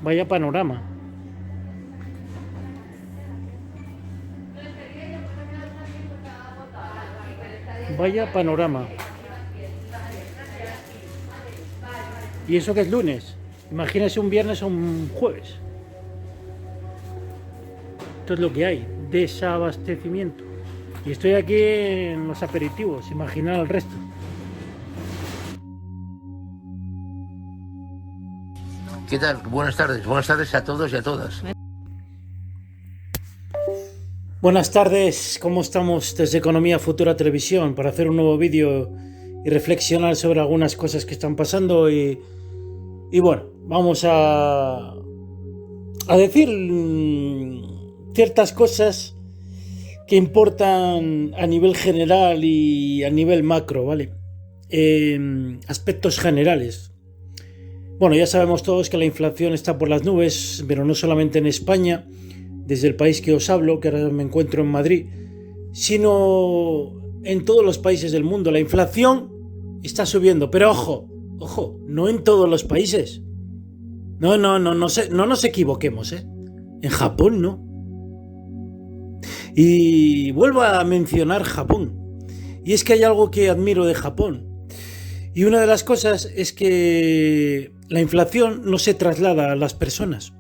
Vaya panorama. Vaya panorama. ¿Y eso que es lunes? Imagínese un viernes o un jueves. Esto es lo que hay, desabastecimiento. Y estoy aquí en los aperitivos, imaginar el resto. ¿Qué tal? Buenas tardes a todos y a todas. Buenas tardes, ¿cómo estamos desde Economía Futura Televisión para hacer un nuevo vídeo y reflexionar sobre algunas cosas que están pasando y bueno, vamos a decir ciertas cosas que importan a nivel general y a nivel macro, ¿vale? Aspectos generales. Bueno, ya sabemos todos que la inflación está por las nubes, pero no solamente en España, desde el país que os hablo, que ahora me encuentro en Madrid, sino en todos los países del mundo. La inflación está subiendo, pero ojo, no en todos los países. No nos equivoquemos, ¿eh? En Japón no. Y vuelvo a mencionar Japón. Y es que hay algo que admiro de Japón. Y una de las cosas es que la inflación no se traslada a las personas.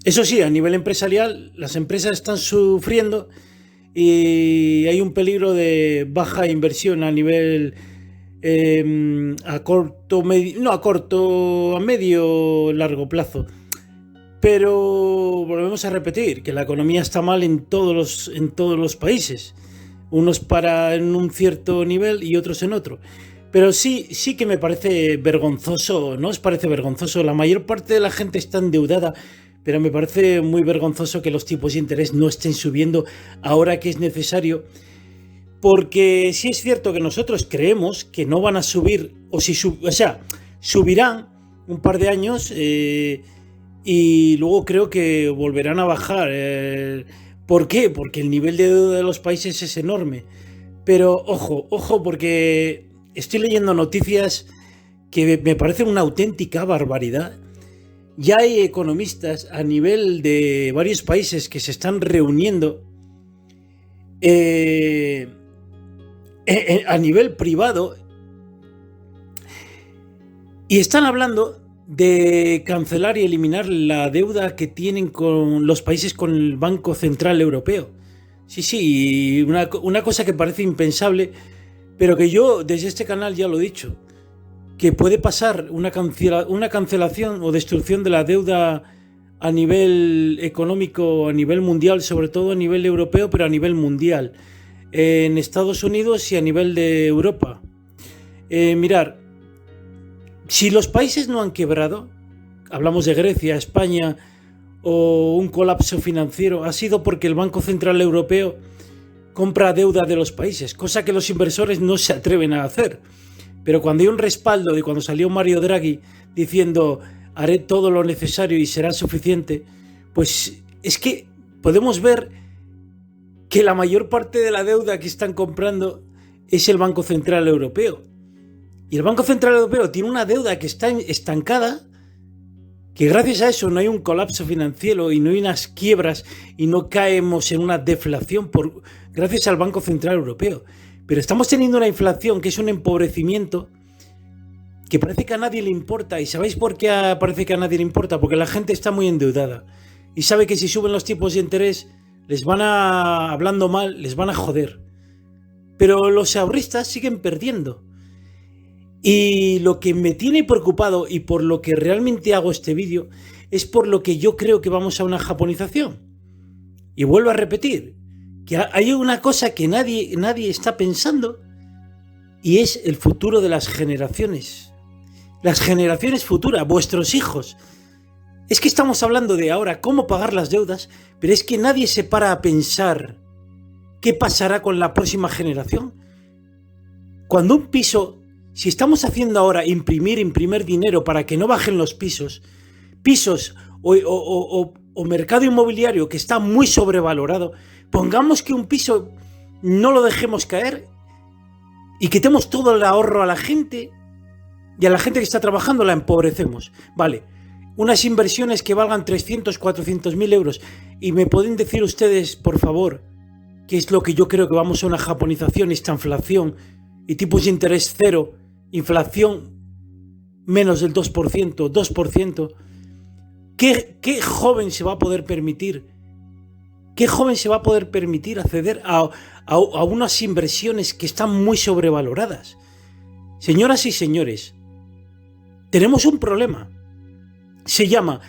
Eso sí, a nivel empresarial, las empresas están sufriendo y hay un peligro de baja inversión a nivel a medio largo plazo. Pero volvemos a repetir que la economía está mal en todos los países. Unos para en un cierto nivel y otros en otro. Pero sí que me parece vergonzoso, ¿no os parece vergonzoso? La mayor parte de la gente está endeudada, pero me parece muy vergonzoso que los tipos de interés no estén subiendo ahora que es necesario. Porque sí es cierto que nosotros creemos que no van a subir, subirán un par de años y luego creo que volverán a bajar. ¿Por qué? Porque el nivel de deuda de los países es enorme. Pero ojo, porque estoy leyendo noticias que me parecen una auténtica barbaridad. Ya hay economistas a nivel de varios países que se están reuniendo a nivel privado y están hablando de cancelar y eliminar la deuda que tienen con los países con el Banco Central Europeo. Sí, una cosa que parece impensable, pero que yo desde este canal ya lo he dicho, que puede pasar una cancelación o destrucción de la deuda a nivel económico, a nivel mundial, sobre todo a nivel europeo, pero a nivel mundial, en Estados Unidos y a nivel de Europa. Mirar, si los países no han quebrado, hablamos de Grecia, España o un colapso financiero, ha sido porque el Banco Central Europeo compra deuda de los países, cosa que los inversores no se atreven a hacer. Pero cuando hay un respaldo de cuando salió Mario Draghi diciendo haré todo lo necesario y será suficiente, pues es que podemos ver que la mayor parte de la deuda que están comprando es el Banco Central Europeo. Y el Banco Central Europeo tiene una deuda que está estancada, que gracias a eso no hay un colapso financiero y no hay unas quiebras y no caemos en una deflación gracias al Banco Central Europeo. Pero estamos teniendo una inflación que es un empobrecimiento que parece que a nadie le importa. ¿Y sabéis por qué parece que a nadie le importa? Porque la gente está muy endeudada y sabe que si suben los tipos de interés hablando mal, les van a joder. Pero los ahorristas siguen perdiendo. Y lo que me tiene preocupado y por lo que realmente hago este vídeo es por lo que yo creo que vamos a una japonización. Y vuelvo a repetir, que hay una cosa que nadie está pensando y es el futuro de las generaciones. Las generaciones futuras, vuestros hijos. Es que estamos hablando de ahora cómo pagar las deudas, pero es que nadie se para a pensar qué pasará con la próxima generación. Cuando un piso, si estamos haciendo ahora imprimir dinero para que no bajen los pisos o mercado inmobiliario que está muy sobrevalorado, pongamos que un piso no lo dejemos caer y quitemos todo el ahorro a la gente y a la gente que está trabajando la empobrecemos. Vale, unas inversiones que valgan 300, 400 mil euros. Y me pueden decir ustedes, por favor, qué es lo que yo creo que vamos a una japonización, esta inflación y tipos de interés cero, inflación menos del 2%, 2%. ¿Qué joven se va a poder permitir? ¿Qué joven se va a poder permitir acceder a unas inversiones que están muy sobrevaloradas? Señoras y señores, tenemos un problema. Se llama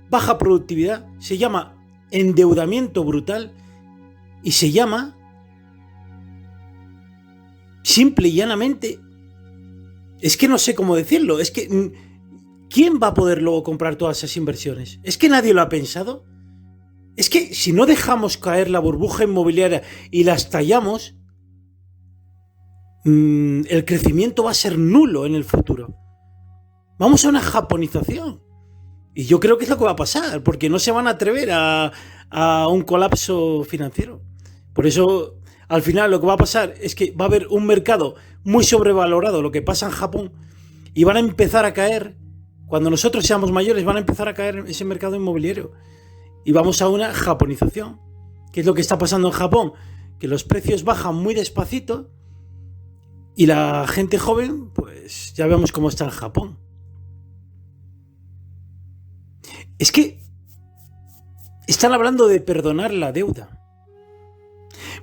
baja productividad, se llama endeudamiento brutal y se llama simple y llanamente, es que no sé cómo decirlo, es que ¿quién va a poder luego comprar todas esas inversiones? ¿Es que nadie lo ha pensado? Es que si no dejamos caer la burbuja inmobiliaria y la estallamos, el crecimiento va a ser nulo en el futuro. Vamos a una japonización. Y yo creo que es lo que va a pasar, porque no se van a atrever a un colapso financiero. Por eso, al final, lo que va a pasar es que va a haber un mercado muy sobrevalorado, lo que pasa en Japón, y van a empezar a caer, cuando nosotros seamos mayores, van a empezar a caer en ese mercado inmobiliario. Y vamos a una japonización. ¿Qué es lo que está pasando en Japón? Que los precios bajan muy despacito y la gente joven, pues ya vemos cómo está en Japón. Es que están hablando de perdonar la deuda.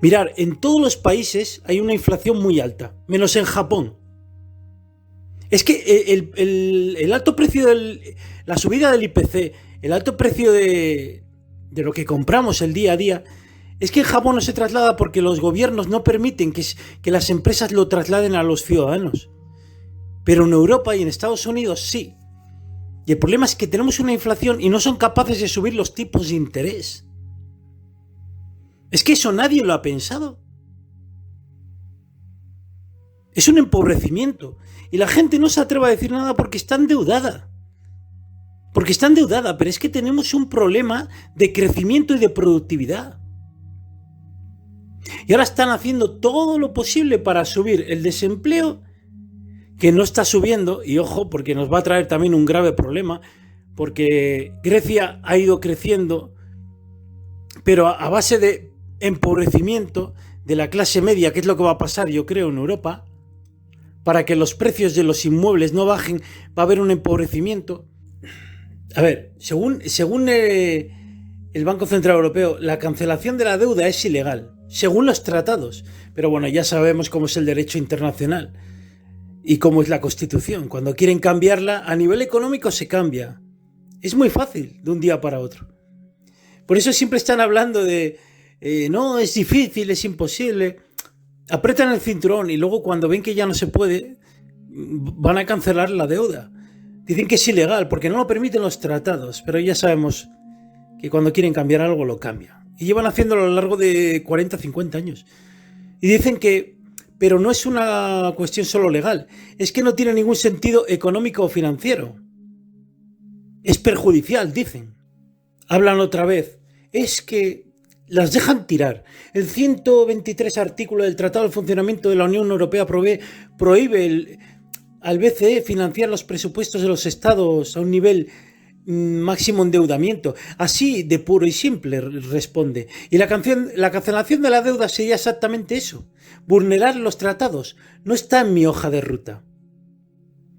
Mirar, en todos los países hay una inflación muy alta, menos en Japón. Es que el alto precio, la subida del IPC, el alto precio de lo que compramos el día a día, es que en Japón no se traslada porque los gobiernos no permiten que las empresas lo trasladen a los ciudadanos. Pero en Europa y en Estados Unidos sí. Y el problema es que tenemos una inflación y no son capaces de subir los tipos de interés. Es que eso nadie lo ha pensado. Es un empobrecimiento. Y la gente no se atreve a decir nada porque está endeudada. Porque está endeudada, pero es que tenemos un problema de crecimiento y de productividad. Y ahora están haciendo todo lo posible para subir el desempleo, que no está subiendo, y ojo, porque nos va a traer también un grave problema, porque Grecia ha ido creciendo, pero a base de empobrecimiento de la clase media, que es lo que va a pasar, yo creo, en Europa, para que los precios de los inmuebles no bajen, va a haber un empobrecimiento. A ver, según el Banco Central Europeo, la cancelación de la deuda es ilegal, según los tratados. Pero bueno, ya sabemos cómo es el derecho internacional y cómo es la Constitución. Cuando quieren cambiarla, a nivel económico se cambia. Es muy fácil, de un día para otro. Por eso siempre están hablando de, no, es difícil, es imposible. Apretan el cinturón y luego cuando ven que ya no se puede, van a cancelar la deuda. Dicen que es ilegal porque no lo permiten los tratados, pero ya sabemos que cuando quieren cambiar algo lo cambian. Y llevan haciéndolo a lo largo de 40, 50 años. Y dicen que, pero no es una cuestión solo legal, es que no tiene ningún sentido económico o financiero. Es perjudicial, dicen. Hablan otra vez, es que las dejan tirar. El 123 artículo del Tratado de Funcionamiento de la Unión Europea prohíbe al BCE financiar los presupuestos de los estados a un nivel máximo endeudamiento. Así de puro y simple, responde. Y la cancelación de la deuda sería exactamente eso. Vulnerar los tratados. No está en mi hoja de ruta.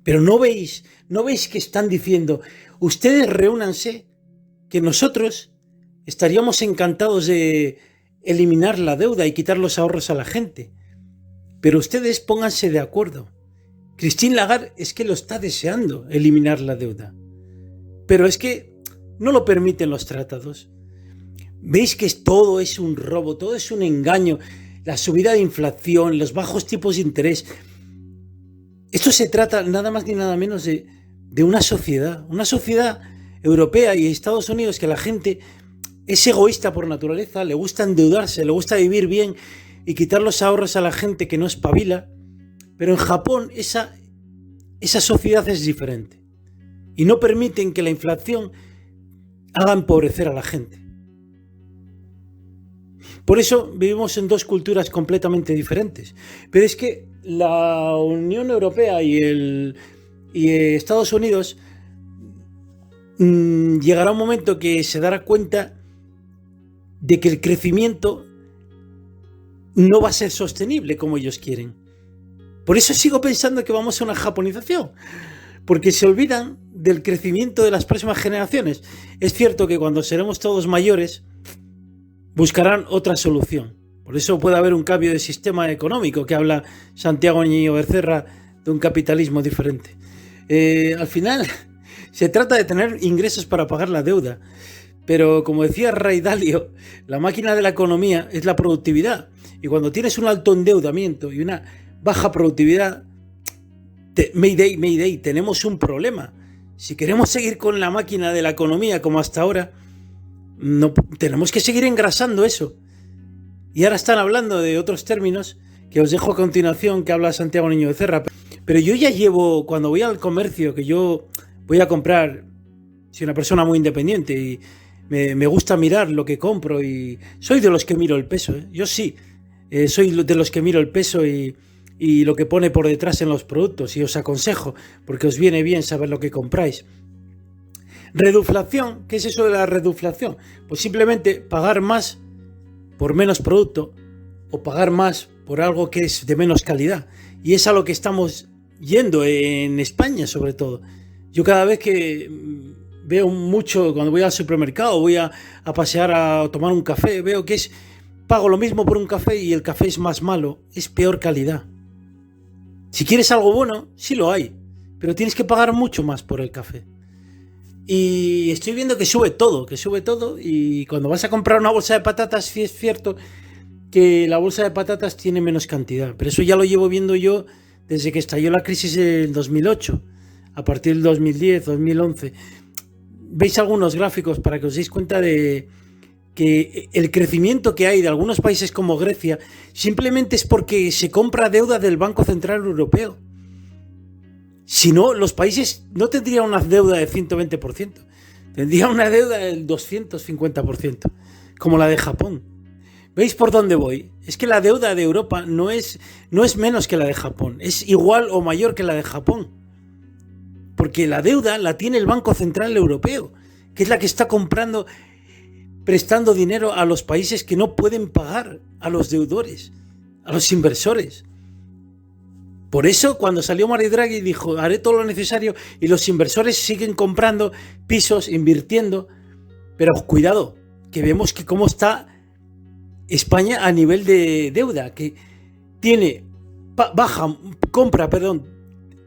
Pero no veis que están diciendo, ustedes reúnanse, que nosotros estaríamos encantados de eliminar la deuda y quitar los ahorros a la gente. Pero ustedes pónganse de acuerdo. Christine Lagarde es que lo está deseando, eliminar la deuda. Pero es que no lo permiten los tratados. ¿Veis que todo es un robo, todo es un engaño? La subida de inflación, los bajos tipos de interés. Esto se trata nada más ni nada menos de una sociedad europea y Estados Unidos, que la gente es egoísta por naturaleza, le gusta endeudarse, le gusta vivir bien y quitar los ahorros a la gente que no espabila. Pero en Japón esa sociedad es diferente y no permiten que la inflación haga empobrecer a la gente. Por eso vivimos en dos culturas completamente diferentes. Pero es que la Unión Europea y Estados Unidos llegará un momento que se dará cuenta de que el crecimiento no va a ser sostenible como ellos quieren. Por eso sigo pensando que vamos a una japonización, porque se olvidan del crecimiento de las próximas generaciones. Es cierto que cuando seremos todos mayores buscarán otra solución. Por eso puede haber un cambio de sistema económico, que habla Santiago Niño Becerra de un capitalismo diferente. Al final se trata de tener ingresos para pagar la deuda, pero como decía Ray Dalio, la máquina de la economía es la productividad, y cuando tienes un alto endeudamiento y una baja productividad, Mayday, tenemos un problema. Si queremos seguir con la máquina de la economía como hasta ahora, no, tenemos que seguir engrasando eso. Y ahora están hablando de otros términos que os dejo a continuación, que habla Santiago Niño Becerra. Pero yo ya llevo, cuando voy al comercio, que yo voy a comprar, soy una persona muy independiente y me gusta mirar lo que compro, y soy de los que miro el peso, ¿eh? Yo sí, soy de los que miro el peso y lo que pone por detrás en los productos, y os aconsejo, porque os viene bien saber lo que compráis. Reduflación, ¿qué es eso de la reduflación? Pues simplemente pagar más por menos producto, o pagar más por algo que es de menos calidad. Y es a lo que estamos yendo en España, sobre todo. Yo cada vez que veo mucho, cuando voy al supermercado, voy a pasear a tomar un café, veo que pago lo mismo por un café y el café es más malo, es peor calidad. Si quieres algo bueno, sí lo hay, pero tienes que pagar mucho más por el café. Y estoy viendo que sube todo, y cuando vas a comprar una bolsa de patatas, sí es cierto que la bolsa de patatas tiene menos cantidad, pero eso ya lo llevo viendo yo desde que estalló la crisis en 2008, a partir del 2010, 2011. Veis algunos gráficos para que os deis cuenta de que el crecimiento que hay de algunos países como Grecia simplemente es porque se compra deuda del Banco Central Europeo. Si no, los países no tendrían una deuda del 120%, tendrían una deuda del 250%, como la de Japón. ¿Veis por dónde voy? Es que la deuda de Europa no es menos que la de Japón, es igual o mayor que la de Japón. Porque la deuda la tiene el Banco Central Europeo, que es la que está prestando dinero a los países que no pueden pagar, a los deudores, a los inversores. Por eso, cuando salió Mario Draghi, dijo: haré todo lo necesario, y los inversores siguen comprando pisos, invirtiendo. Pero cuidado, que vemos que cómo está España a nivel de deuda, que tiene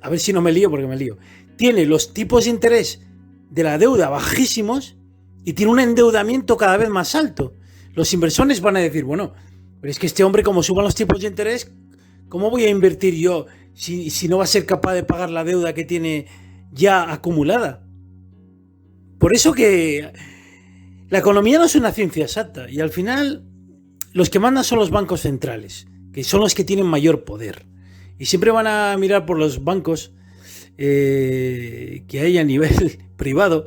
a ver si no me lío, porque me lío. Tiene los tipos de interés de la deuda bajísimos y tiene un endeudamiento cada vez más alto. Los inversores van a decir: bueno, pero es que este hombre, como suban los tipos de interés, ¿cómo voy a invertir yo si no va a ser capaz de pagar la deuda que tiene ya acumulada? Por eso que la economía no es una ciencia exacta, y al final los que mandan son los bancos centrales, que son los que tienen mayor poder. Y siempre van a mirar por los bancos que hay a nivel privado,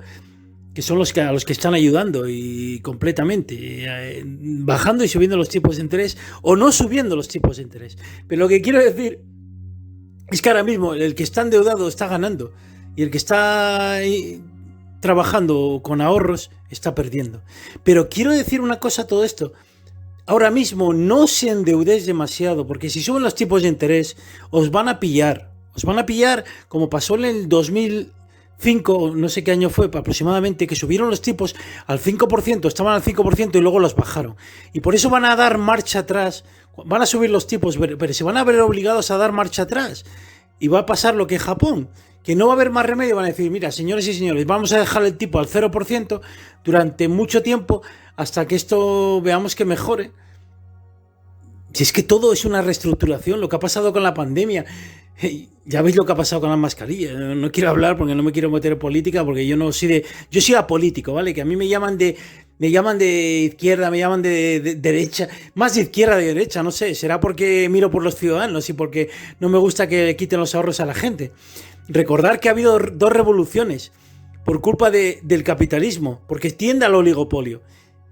que son a los que están ayudando y completamente, bajando y subiendo los tipos de interés, o no subiendo los tipos de interés. Pero lo que quiero decir es que ahora mismo el que está endeudado está ganando, y el que está trabajando con ahorros está perdiendo. Pero quiero decir una cosa a todo esto: ahora mismo no se endeudéis demasiado, porque si suben los tipos de interés os van a pillar. Os van a pillar como pasó en el 2005, no sé qué año fue aproximadamente, que subieron los tipos al 5%, estaban al 5% y luego los bajaron. Y por eso van a dar marcha atrás, van a subir los tipos, pero se van a ver obligados a dar marcha atrás. Y va a pasar lo que en Japón, que no va a haber más remedio. Van a decir: mira, señores y señores, vamos a dejar el tipo al 0% durante mucho tiempo hasta que esto veamos que mejore. Si es que todo es una reestructuración, lo que ha pasado con la pandemia. Ya veis lo que ha pasado con las mascarillas. No quiero hablar porque no me quiero meter en política, porque yo soy apolítico, ¿vale? Que a mí me llaman de izquierda, me llaman de derecha, más de izquierda de derecha, no sé, será porque miro por los ciudadanos y porque no me gusta que le quiten los ahorros a la gente. Recordar que ha habido 2 revoluciones por culpa del capitalismo, porque tiende al oligopolio.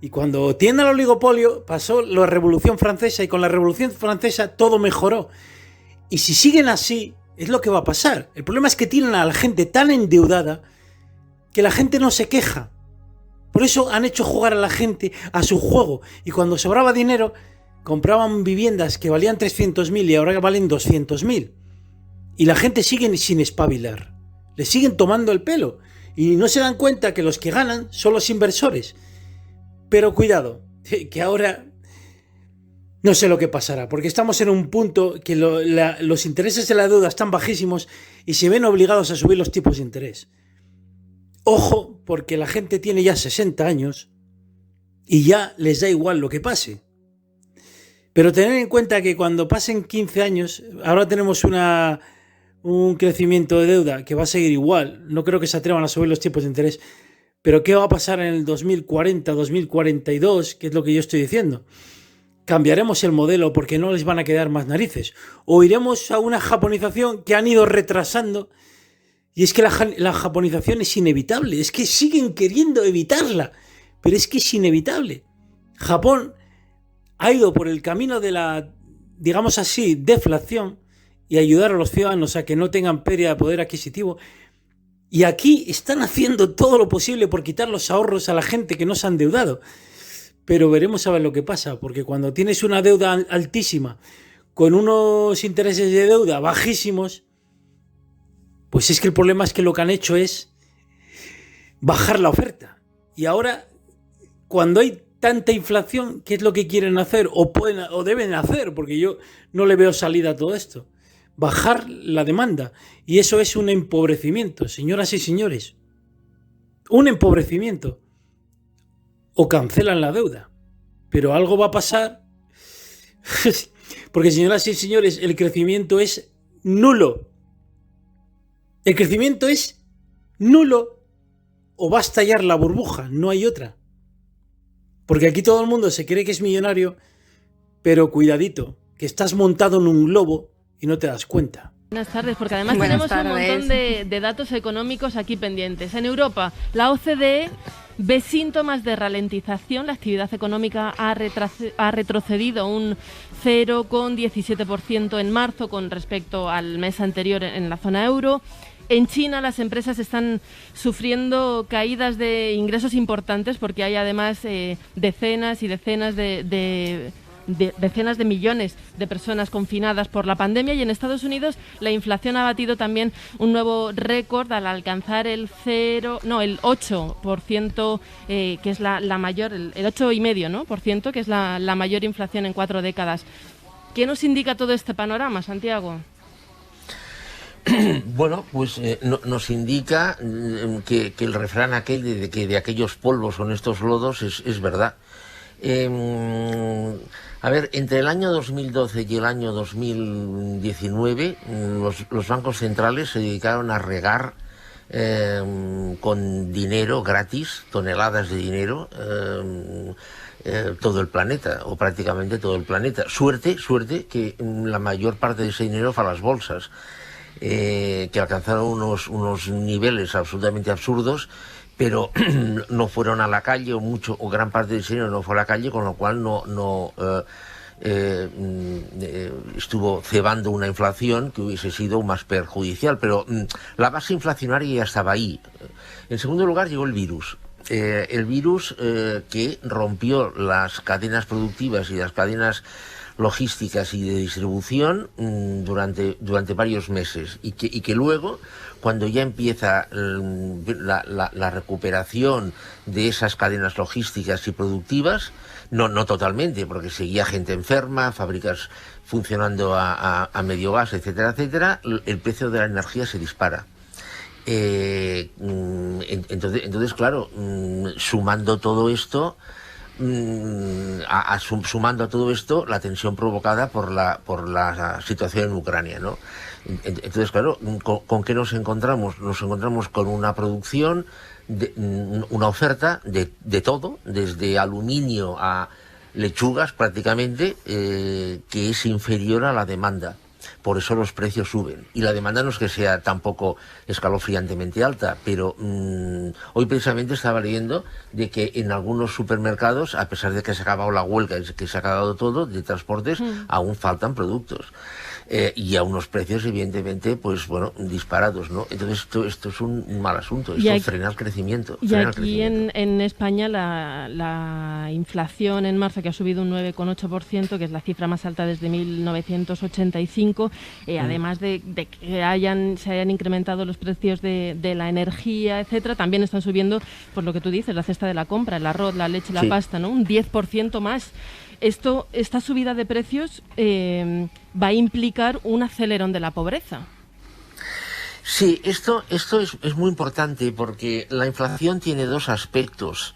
Y cuando tiende al oligopolio pasó la Revolución Francesa, y con la Revolución Francesa todo mejoró. Y si siguen así, es lo que va a pasar. El problema es que tienen a la gente tan endeudada que la gente no se queja. Por eso han hecho jugar a la gente a su juego. Y cuando sobraba dinero, compraban viviendas que valían 300.000 y ahora valen 200.000. Y la gente sigue sin espabilar. Le siguen tomando el pelo. Y no se dan cuenta que los que ganan son los inversores. Pero cuidado, que ahora no sé lo que pasará, porque estamos en un punto que los intereses de la deuda están bajísimos y se ven obligados a subir los tipos de interés. Ojo, porque la gente tiene ya 60 años y ya les da igual lo que pase. Pero tener en cuenta que cuando pasen 15 años, ahora tenemos un crecimiento de deuda que va a seguir igual. No creo que se atrevan a subir los tipos de interés. Pero ¿qué va a pasar en el 2040, 2042? Que es lo que yo estoy diciendo. Cambiaremos el modelo porque no les van a quedar más narices. O iremos a una japonización que han ido retrasando. Y es que la japonización es inevitable. Es que siguen queriendo evitarla. Pero es que es inevitable. Japón ha ido por el camino de la, digamos así, deflación y ayudar a los ciudadanos a que no tengan pérdida de poder adquisitivo. Y aquí están haciendo todo lo posible por quitar los ahorros a la gente que no se ha endeudado. Pero veremos a ver lo que pasa, porque cuando tienes una deuda altísima, con unos intereses de deuda bajísimos, pues es que el problema es que lo que han hecho es bajar la oferta. Y ahora, cuando hay tanta inflación, ¿qué es lo que quieren hacer? O deben hacer, porque yo no le veo salida a todo esto. Bajar la demanda. Y eso es un empobrecimiento, señoras y señores. Un empobrecimiento. O cancelan la deuda. Pero algo va a pasar. Porque, señoras y señores, el crecimiento es nulo. El crecimiento es nulo. O va a estallar la burbuja. No hay otra. Porque aquí todo el mundo se cree que es millonario. Pero cuidadito, que estás montado en un globo y no te das cuenta. Buenas tardes, porque además tenemos un montón de datos económicos aquí pendientes. En Europa, la OCDE ve síntomas de ralentización. La actividad económica ha retrocedido un 0,17% en marzo con respecto al mes anterior en la zona euro. En China las empresas están sufriendo caídas de ingresos importantes porque hay además decenas y decenas decenas de millones de personas confinadas por la pandemia, y en Estados Unidos la inflación ha batido también un nuevo récord al alcanzar el 8%, que es la mayor, el 8,5%, ¿no? que es la mayor inflación en 4 décadas. ¿Qué nos indica todo este panorama, Santiago? Bueno, pues nos indica que el refrán aquel de que de aquellos polvos son estos lodos es verdad. A ver, entre el año 2012 y el año 2019, los bancos centrales se dedicaron a regar con dinero gratis, toneladas de dinero, todo el planeta, o prácticamente todo el planeta. Suerte que la mayor parte de ese dinero fue a las bolsas, que alcanzaron unos niveles absolutamente absurdos, pero no fueron a la calle, o gran parte del dinero no fue a la calle, con lo cual estuvo cebando una inflación que hubiese sido más perjudicial, pero la base inflacionaria ya estaba ahí. En segundo lugar llegó el virus. El virus que rompió las cadenas productivas y las cadenas logísticas y de distribución durante varios meses, y que luego, cuando ya empieza la recuperación de esas cadenas logísticas y productivas, no totalmente, porque seguía gente enferma, fábricas funcionando a medio gas, etcétera, etcétera, el precio de la energía se dispara. Entonces, claro, sumando todo esto, sumando a todo esto la tensión provocada por la situación en Ucrania, ¿no? Entonces, claro, ¿con qué nos encontramos? Nos encontramos con una producción, una oferta de todo, desde aluminio a lechugas prácticamente, que es inferior a la demanda. Por eso los precios suben. Y la demanda no es que sea tampoco escalofriantemente alta, pero hoy precisamente estaba leyendo de que en algunos supermercados, a pesar de que se ha acabado la huelga, que se ha acabado todo de transportes, aún faltan productos. y a unos precios, evidentemente, pues bueno, disparados, ¿no? Entonces esto es un mal asunto, frena el crecimiento. Y aquí en España la inflación en marzo, que ha subido un 9,8%, que es la cifra más alta desde 1985, además de que se hayan incrementado los precios de la energía, etcétera, también están subiendo, por lo que tú dices, la cesta de la compra, el arroz, la leche, la pasta, ¿no? Un 10% más. Esta subida de precios va a implicar un acelerón de la pobreza. Sí, esto es muy importante porque la inflación tiene dos aspectos.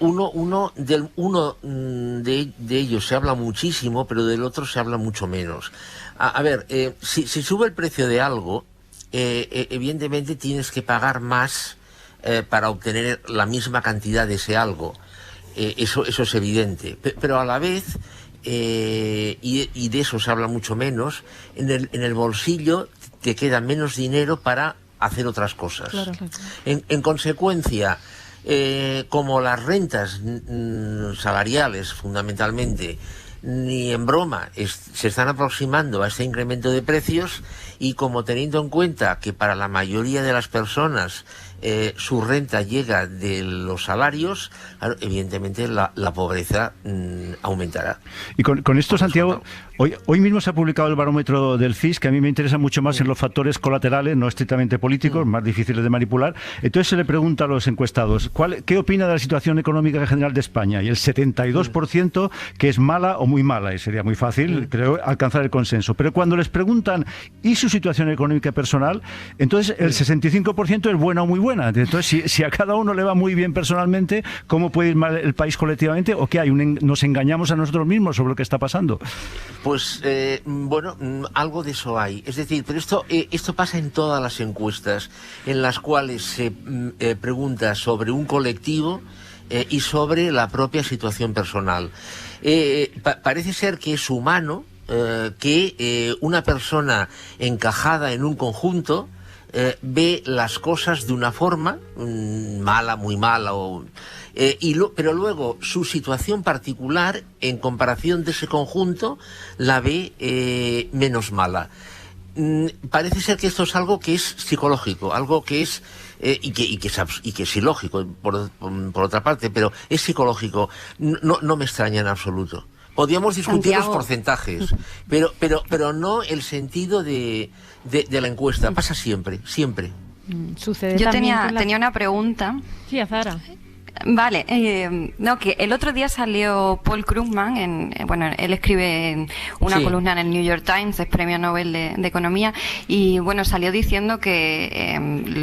Uno de ellos se habla muchísimo, pero del otro se habla mucho menos. A ver, si sube el precio de algo, evidentemente tienes que pagar más para obtener la misma cantidad de ese algo. Eso es evidente, pero a la vez, y de eso se habla mucho menos, en el bolsillo te queda menos dinero para hacer otras cosas. Claro. En consecuencia, como las rentas salariales, fundamentalmente, ni en broma se están aproximando a este incremento de precios, y como teniendo en cuenta que para la mayoría de las personas su renta llega de los salarios, claro, evidentemente la pobreza aumentará. Y con esto, Santiago, hoy mismo se ha publicado el barómetro del CIS, que a mí me interesa mucho más en los factores colaterales, no estrictamente políticos, más difíciles de manipular. Entonces se le pregunta a los encuestados, ¿qué opina de la situación económica en general de España? Y el 72% que es mala o muy mala, y sería muy fácil, creo, alcanzar el consenso. Pero cuando les preguntan, ¿y su situación económica personal? Entonces el 65% es buena o muy buena. Entonces, si a cada uno le va muy bien personalmente, ¿cómo puede ir mal el país colectivamente? ¿O qué hay? ¿Nos engañamos a nosotros mismos sobre lo que está pasando? Pues, bueno, algo de eso hay. Es decir, pero esto pasa en todas las encuestas, en las cuales se pregunta sobre un colectivo y sobre la propia situación personal. Parece ser que es humano que una persona encajada en un conjunto ve las cosas de una forma mala, muy mala, pero luego su situación particular en comparación de ese conjunto la ve menos mala. Parece ser que esto es algo que es psicológico, algo que es y que es ilógico por otra parte, pero es psicológico. No me extraña en absoluto. Podríamos discutir los porcentajes, pero no el sentido de la encuesta. Pasa siempre. Sucede. Yo tenía una pregunta. Sí, Azara. Vale, que el otro día salió Paul Krugman, él escribe una columna en el New York Times, es premio Nobel de Economía, y bueno, salió diciendo que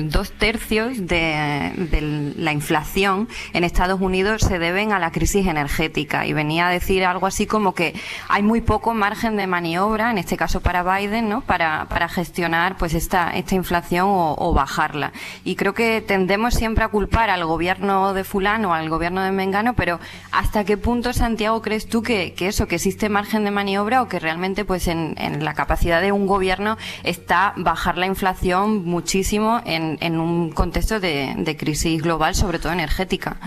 2/3 de la inflación en Estados Unidos se deben a la crisis energética, y venía a decir algo así como que hay muy poco margen de maniobra, en este caso para Biden, ¿no?, para gestionar pues esta inflación o bajarla. Y creo que tendemos siempre a culpar al gobierno de fulano o al gobierno de Mengano, pero ¿hasta qué punto, Santiago, crees tú que existe margen de maniobra, o que realmente pues en la capacidad de un gobierno está bajar la inflación muchísimo en un contexto de crisis global, sobre todo energética?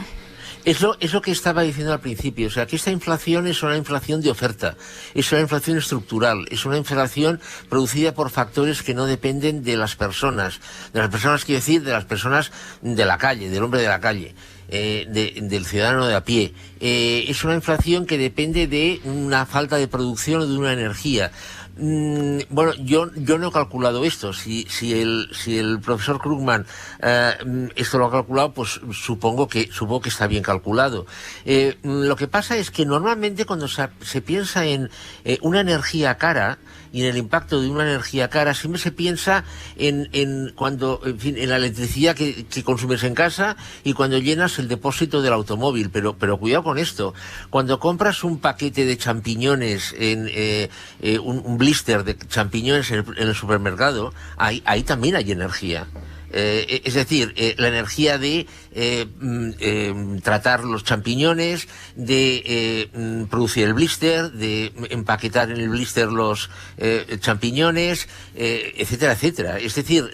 Es lo que estaba diciendo al principio, o sea, que esta inflación es una inflación de oferta, es una inflación estructural, es una inflación producida por factores que no dependen de las personas, quiero decir, de las personas de la calle, del hombre de la calle. Del ciudadano de a pie. Es una inflación que depende de una falta de producción o de una energía. Bueno, yo no he calculado esto. Si el profesor Krugman esto lo ha calculado, pues supongo que está bien calculado. Lo que pasa es que normalmente cuando se piensa en una energía cara y en el impacto de una energía cara, siempre se piensa en la electricidad que consumes en casa y cuando llenas el depósito del automóvil. Pero cuidado con esto. Cuando compras un paquete de champiñones, un blister de champiñones en el supermercado, ahí también hay energía. Es decir, la energía de tratar los champiñones, de producir el blister, de empaquetar en el blister los champiñones, etcétera, etcétera. Es decir,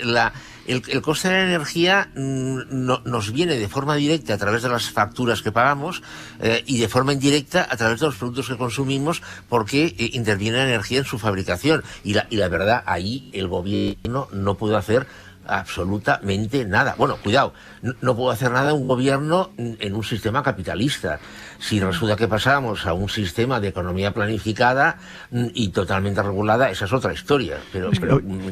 el coste de la energía nos viene de forma directa a través de las facturas que pagamos y de forma indirecta a través de los productos que consumimos, porque interviene la energía en su fabricación. Y la verdad, ahí el gobierno no puede hacer absolutamente nada. Bueno, cuidado, no puedo hacer nada un gobierno en un sistema capitalista. Si resulta que pasamos a un sistema de economía planificada y totalmente regulada, esa es otra historia. Pero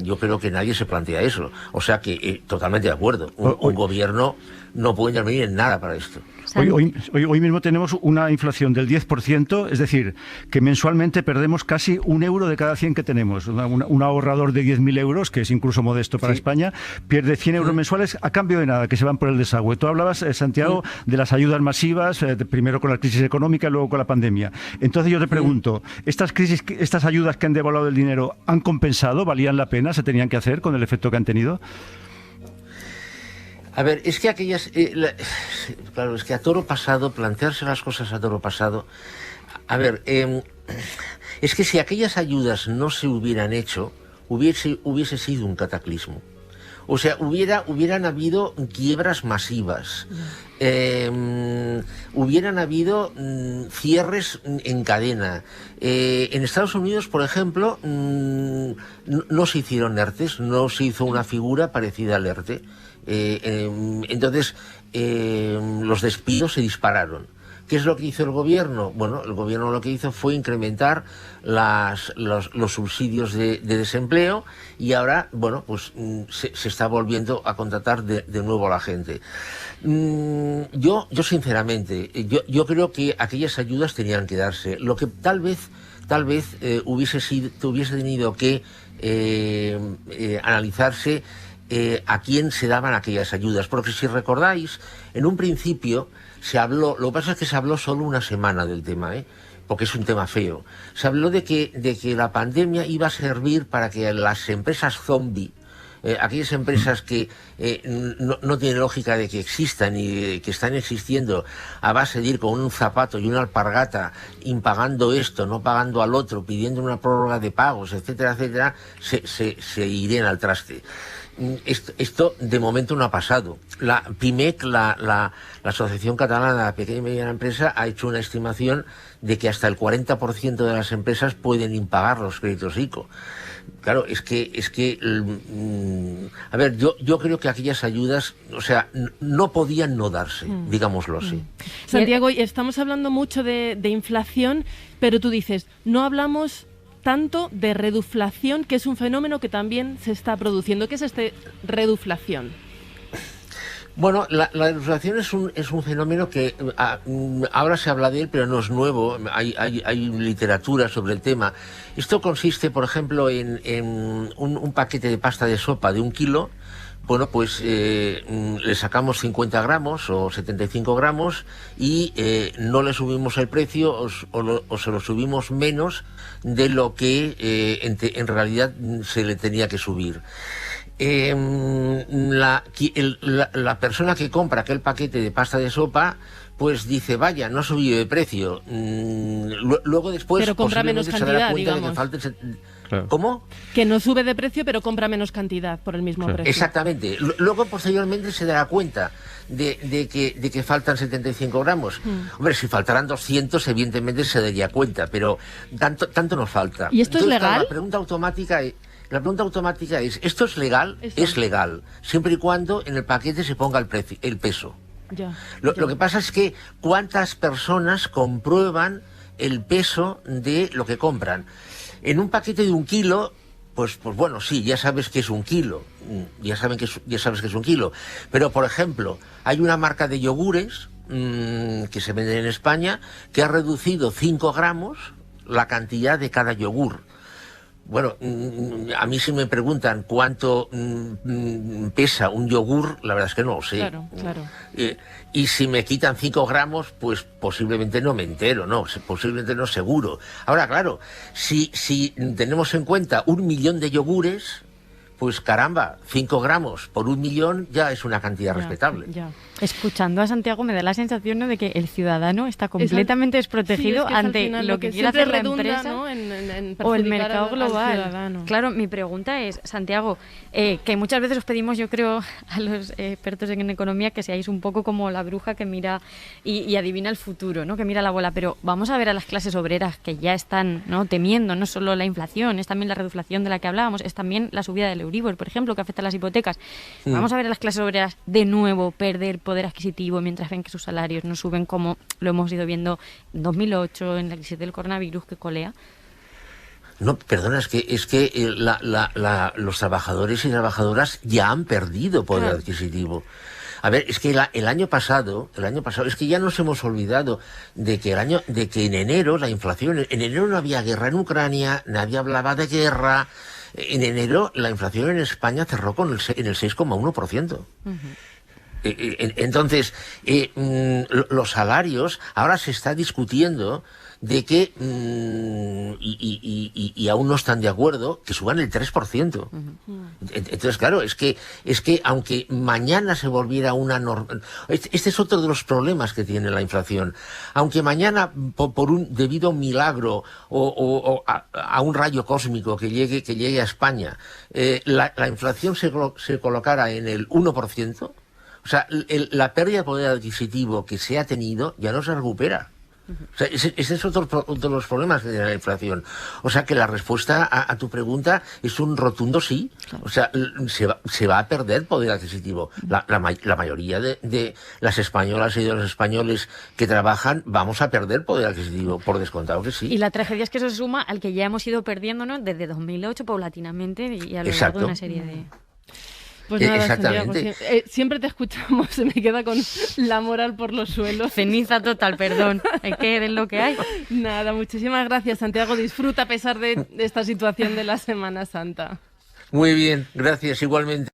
yo creo que nadie se plantea eso. O sea que totalmente de acuerdo. Un gobierno no puede intervenir en nada para esto. Hoy mismo tenemos una inflación del 10%, es decir, que mensualmente perdemos casi 1 euro de cada 100 que tenemos. Un ahorrador de 10.000 euros, que es incluso modesto para España, pierde 100 euros mensuales a cambio de nada, que se van por el desagüe. Tú hablabas, Santiago, de las ayudas masivas, primero con la crisis económica y luego con la pandemia. Entonces yo te pregunto, ¿estas ayudas que han devaluado el dinero han compensado? ¿Valían la pena? ¿Se tenían que hacer con el efecto que han tenido? A ver, es que aquellas... claro, es que a toro pasado, plantearse las cosas a toro pasado... A ver, es que si aquellas ayudas no se hubieran hecho, hubiese sido un cataclismo. O sea, hubieran habido quiebras masivas, hubieran habido cierres en cadena. En Estados Unidos, por ejemplo, no se hicieron ERTEs, no se hizo una figura parecida al ERTE. Entonces, los despidos se dispararon. ¿Qué es lo que hizo el gobierno? Bueno, el gobierno lo que hizo fue incrementar los subsidios de desempleo y ahora, bueno, pues se está volviendo a contratar de nuevo a la gente. Yo sinceramente, yo creo que aquellas ayudas tenían que darse. Lo que tal vez hubiese tenido que analizarse a quién se daban aquellas ayudas, porque si recordáis, en un principio se habló, lo que pasa es que se habló solo una semana del tema, porque es un tema feo. Se habló de que la pandemia iba a servir para que las empresas zombie, aquellas empresas que no tienen lógica de que existan y que están existiendo a base de ir con un zapato y una alpargata, impagando esto, no pagando al otro, pidiendo una prórroga de pagos, etcétera, etcétera, se irían al traste. Esto de momento no ha pasado. La PIMEC, la Asociación Catalana de la Pequeña y Mediana Empresa, ha hecho una estimación de que hasta el 40% de las empresas pueden impagar los créditos ICO. Claro, es que a ver, yo creo que aquellas ayudas, o sea, no podían no darse, digámoslo así. Santiago, estamos hablando mucho de inflación, pero tú dices, no hablamos tanto de reduflación, que es un fenómeno que también se está produciendo. ¿Qué es reduflación? Bueno, la reduflación es un fenómeno que ahora se habla de él, pero no es nuevo. Hay literatura sobre el tema. Esto consiste, por ejemplo, en un paquete de pasta de sopa de 1 kilo. Bueno, pues le sacamos 50 gramos o 75 gramos y no le subimos el precio o se lo subimos menos de lo que en realidad se le tenía que subir. La persona que compra aquel paquete de pasta de sopa pues dice, vaya, no ha subido de precio. Luego después pero compra menos cantidad, se dará cuenta digamos. de que falta Claro. ¿Cómo? Que no sube de precio, pero compra menos cantidad por el mismo precio. Exactamente. Luego, posteriormente, se dará cuenta de que faltan 75 gramos. Hombre, si faltaran 200, evidentemente se daría cuenta, pero tanto nos falta. ¿Y esto es legal? Claro, la pregunta automática es, ¿esto es legal? Es legal, siempre y cuando en el paquete se ponga el peso. Lo que pasa es que ¿cuántas personas comprueban el peso de lo que compran? En un paquete de 1 kilo, pues bueno, sí, ya sabes que es 1 kilo, ya sabes que es 1 kilo. Pero, por ejemplo, hay una marca de yogures que se venden en España que ha reducido 5 gramos la cantidad de cada yogur. Bueno, a mí si me preguntan cuánto pesa un yogur, la verdad es que no lo sé. Claro. Y si me quitan 5 gramos, pues posiblemente no me entero, no, posiblemente no seguro. Ahora, claro, si tenemos en cuenta 1 millón de yogures, pues caramba, 5 gramos por 1 millón ya es una cantidad respetable. Ya. Escuchando a Santiago me da la sensación, ¿no?, de que el ciudadano está completamente desprotegido sí, es que ante lo que quiere hacer la empresa, ¿no?, en o el perjudicar mercado global. al ciudadano. Claro, mi pregunta es, Santiago, que muchas veces os pedimos, yo creo, a los expertos en economía que seáis un poco como la bruja que mira y adivina el futuro, ¿no?, que mira la bola, pero vamos a ver a las clases obreras que ya están, ¿no?, temiendo no solo la inflación, es también la reduflación de la que hablábamos, es también la subida del Euribor, por ejemplo, que afecta a las hipotecas. Vamos a ver a las clases obreras de nuevo perder poder adquisitivo mientras ven que sus salarios no suben, como lo hemos ido viendo en 2008, en la crisis del coronavirus que colea. No, perdona, es que los trabajadores y trabajadoras ya han perdido poder adquisitivo. A ver, es que el año pasado, es que ya nos hemos olvidado de que en enero la inflación, en enero no había guerra en Ucrania, nadie hablaba de guerra. En enero la inflación en España cerró en el 6,1%. Entonces, los salarios, ahora se está discutiendo de que, y aún no están de acuerdo, que suban el 3%. Entonces, claro, es que aunque mañana se volviera una norma, este es otro de los problemas que tiene la inflación. Aunque mañana, debido a un milagro o a un rayo cósmico que llegue a España, la inflación se colocara en el 1%, o sea, la pérdida de poder adquisitivo que se ha tenido ya no se recupera. O sea, ese es otro de los problemas que tiene la inflación. O sea, que la respuesta a tu pregunta es un rotundo sí. O sea, se va a perder poder adquisitivo. La mayoría de las españolas y de los españoles que trabajan vamos a perder poder adquisitivo, por descontado que sí. Y la tragedia es que eso se suma al que ya hemos ido perdiéndonos desde 2008 paulatinamente y a lo largo de una serie de... Pues nada, exactamente. Santiago, siempre te escuchamos, se me queda con la moral por los suelos. Ceniza total, perdón. Hay que ver lo que hay. Nada, muchísimas gracias, Santiago. Disfruta a pesar de esta situación de la Semana Santa. Muy bien, gracias, igualmente.